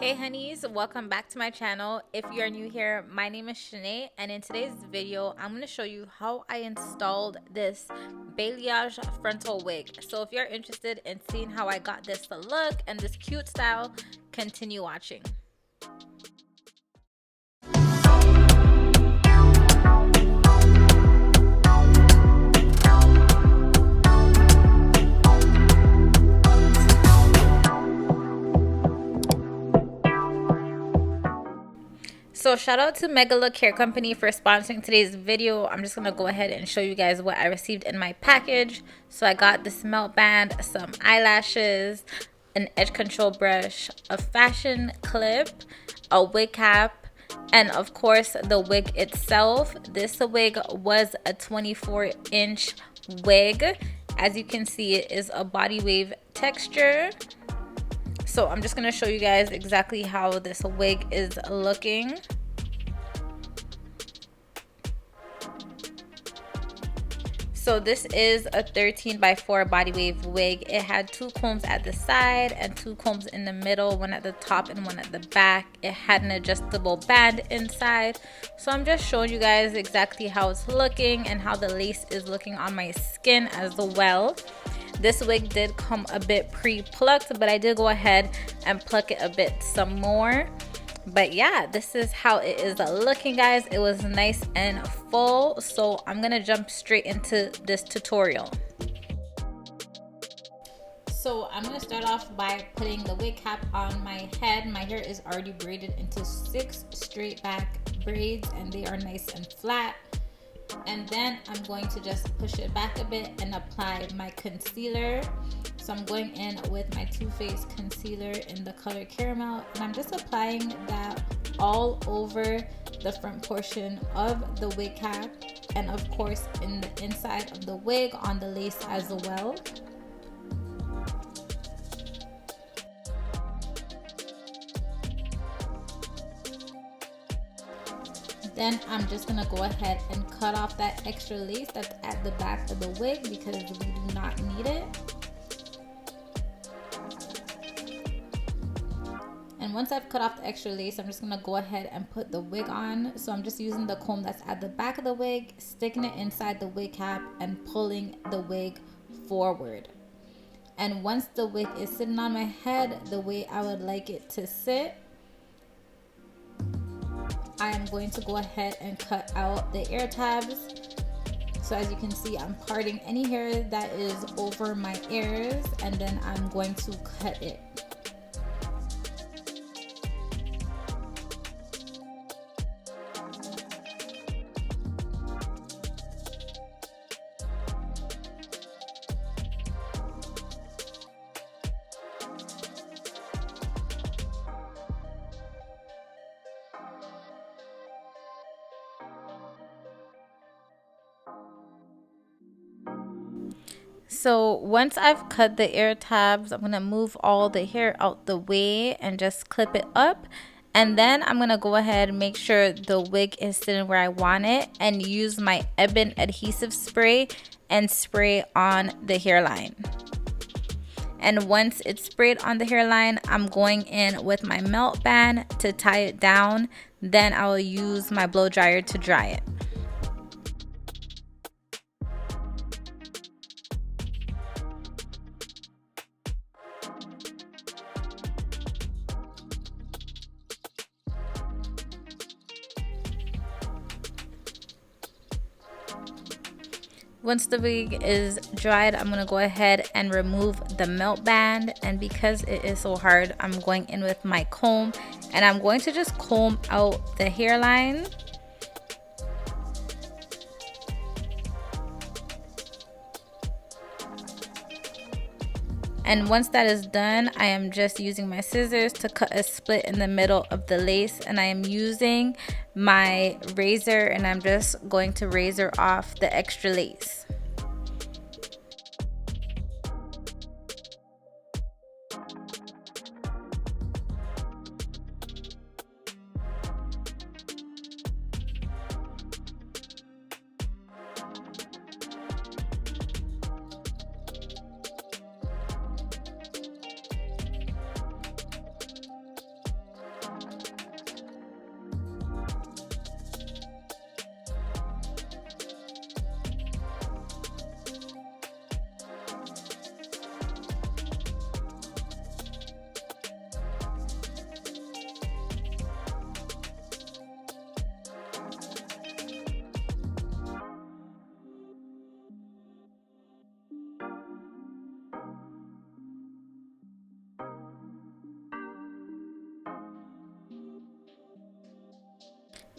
Hey honeys, welcome back to my channel. If you are new here, my name is Shanae, and in today's video I'm going to show you how I installed this balayage frontal wig. So if you're interested in seeing how I got this to look and this cute style, continue watching. So shout out to Megalook Hair Company for sponsoring today's video. I'm just gonna go ahead and show you guys what I received in my package. So I got this melt band, some eyelashes, an edge control brush, a fashion clip, a wig cap, and of course the wig itself. This wig was a 24-inch wig. As you can see, it is a body wave texture. So I'm just going to show you guys exactly how this wig is looking. So this is a 13x4 body wave wig. It had 2 combs at the side and 2 combs in the middle, one at the top and one at the back. It had an adjustable band inside. So I'm just showing you guys exactly how it's looking and how the lace is looking on my skin as well. This wig did come a bit pre-plucked, but I did go ahead and pluck it a bit some more. But yeah, this is how it is looking, guys. It was nice and full. So I'm gonna jump straight into this tutorial. So I'm gonna start off by putting the wig cap on my head. My hair is already braided into 6 straight back braids and they are nice and flat. And then I'm going to just push it back a bit and apply my concealer. So I'm going in with my Too Faced concealer in the color caramel, and I'm just applying that all over the front portion of the wig cap, and of course in the inside of the wig on the lace as well. Then I'm just gonna go ahead and cut off that extra lace that's at the back of the wig because we do not need it. And once I've cut off the extra lace, I'm just gonna go ahead and put the wig on. So I'm just using the comb that's at the back of the wig, sticking it inside the wig cap and pulling the wig forward. And once the wig is sitting on my head the way I would like it to sit, I am going to go ahead and cut out the ear tabs. So as you can see, I'm parting any hair that is over my ears, and then I'm going to cut it. So once I've cut the ear tabs, I'm going to move all the hair out the way and just clip it up. And then I'm going to go ahead and make sure the wig is sitting where I want it and use my Ebin adhesive spray and spray on the hairline. And once it's sprayed on the hairline, I'm going in with my melt band to tie it down. Then I will use my blow dryer to dry it. Once the wig is dried, I'm going to go ahead and remove the melt band, and because it is so hard, I'm going in with my comb and I'm going to just comb out the hairline. And once that is done, I am just using my scissors to cut a split in the middle of the lace, and I am using my razor and I'm just going to razor off the extra lace.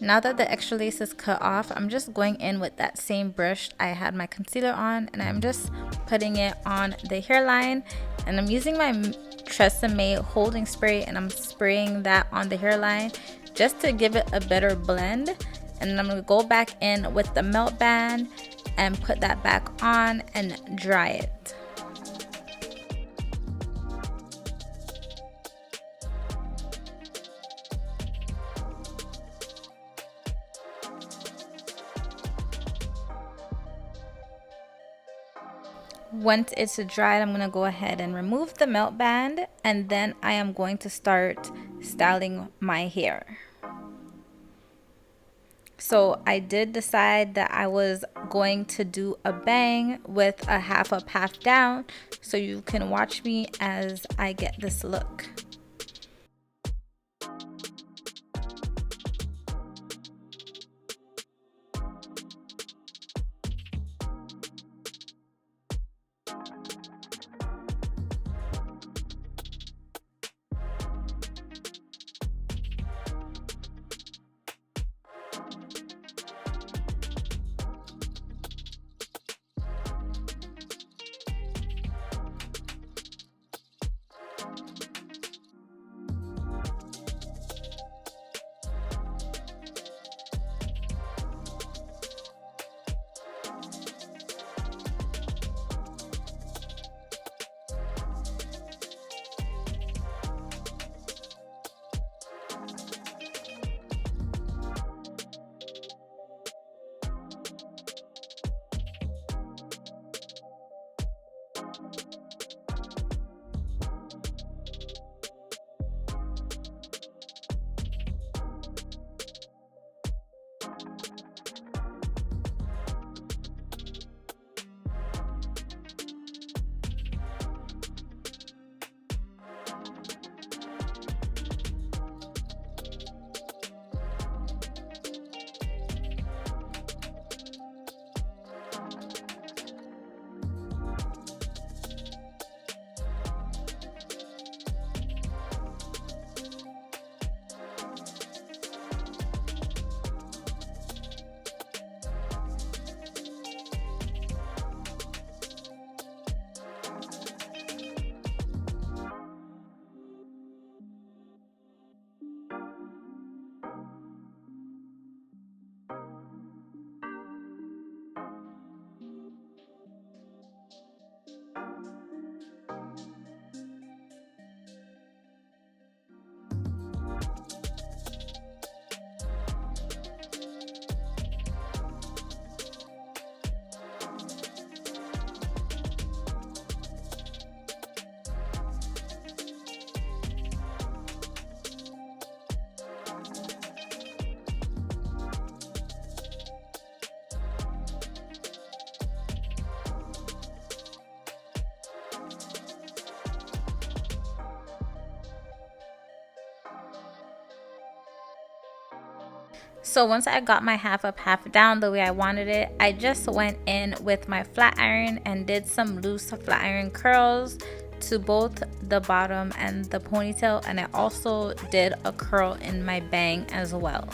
Now that the extra lace is cut off, I'm just going in with that same brush I had my concealer on, and I'm just putting it on the hairline, and I'm using my Tresemme holding spray, and I'm spraying that on the hairline just to give it a better blend. And then I'm going to go back in with the melt band and put that back on and dry it. Once it's dried, I'm going to go ahead and remove the melt band, and then I am going to start styling my hair. So I did decide that I was going to do a bang with a half up, half down, so you can watch me as I get this look. So once I got my half up, half down the way I wanted it, I just went in with my flat iron and did some loose flat iron curls to both the bottom and the ponytail, and I also did a curl in my bang as well.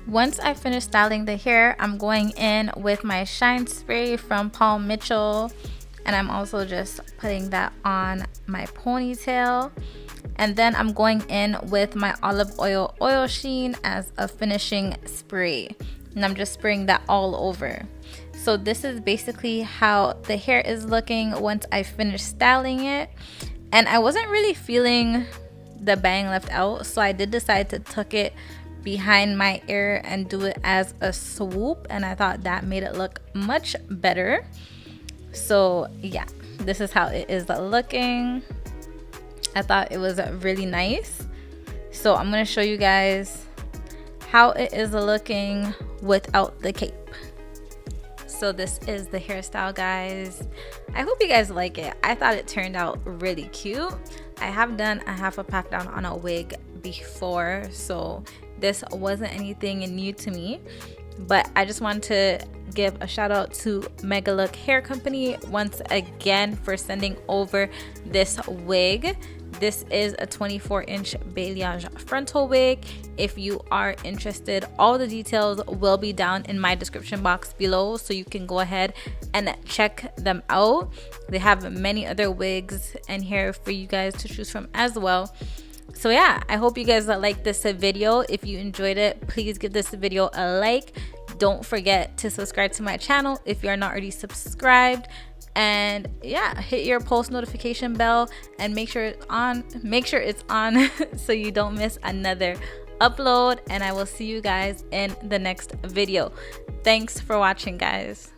Once I finish styling the hair, I'm going in with my shine spray from Paul Mitchell, and I'm also just putting that on my ponytail. And then I'm going in with my olive oil sheen as a finishing spray, and I'm just spraying that all over. So this is basically how the hair is looking once I finish styling it. And I wasn't really feeling the bang left out, so I did decide to tuck it behind my ear and do it as a swoop, and I thought that made it look much better. So yeah, this is how it is looking. I thought it was really nice. So I'm gonna show you guys how it is looking without the cape. So this is the hairstyle, guys. I hope you guys like it. I thought it turned out really cute. I have done a half a pack down on a wig before, so this wasn't anything new to me, but I just wanted to give a shout out to Megalook Hair Company once again for sending over this wig. This is a 24-inch balayage frontal wig. If you are interested, all the details will be down in my description box below, so you can go ahead and check them out. They have many other wigs and hair for you guys to choose from as well. So yeah, I hope you guys like this video. If you enjoyed it, please give this video a like. Don't forget to subscribe to my channel if you are not already subscribed. And yeah, hit your post notification bell and make sure it's on so you don't miss another upload. And I will see you guys in the next video. Thanks for watching, guys.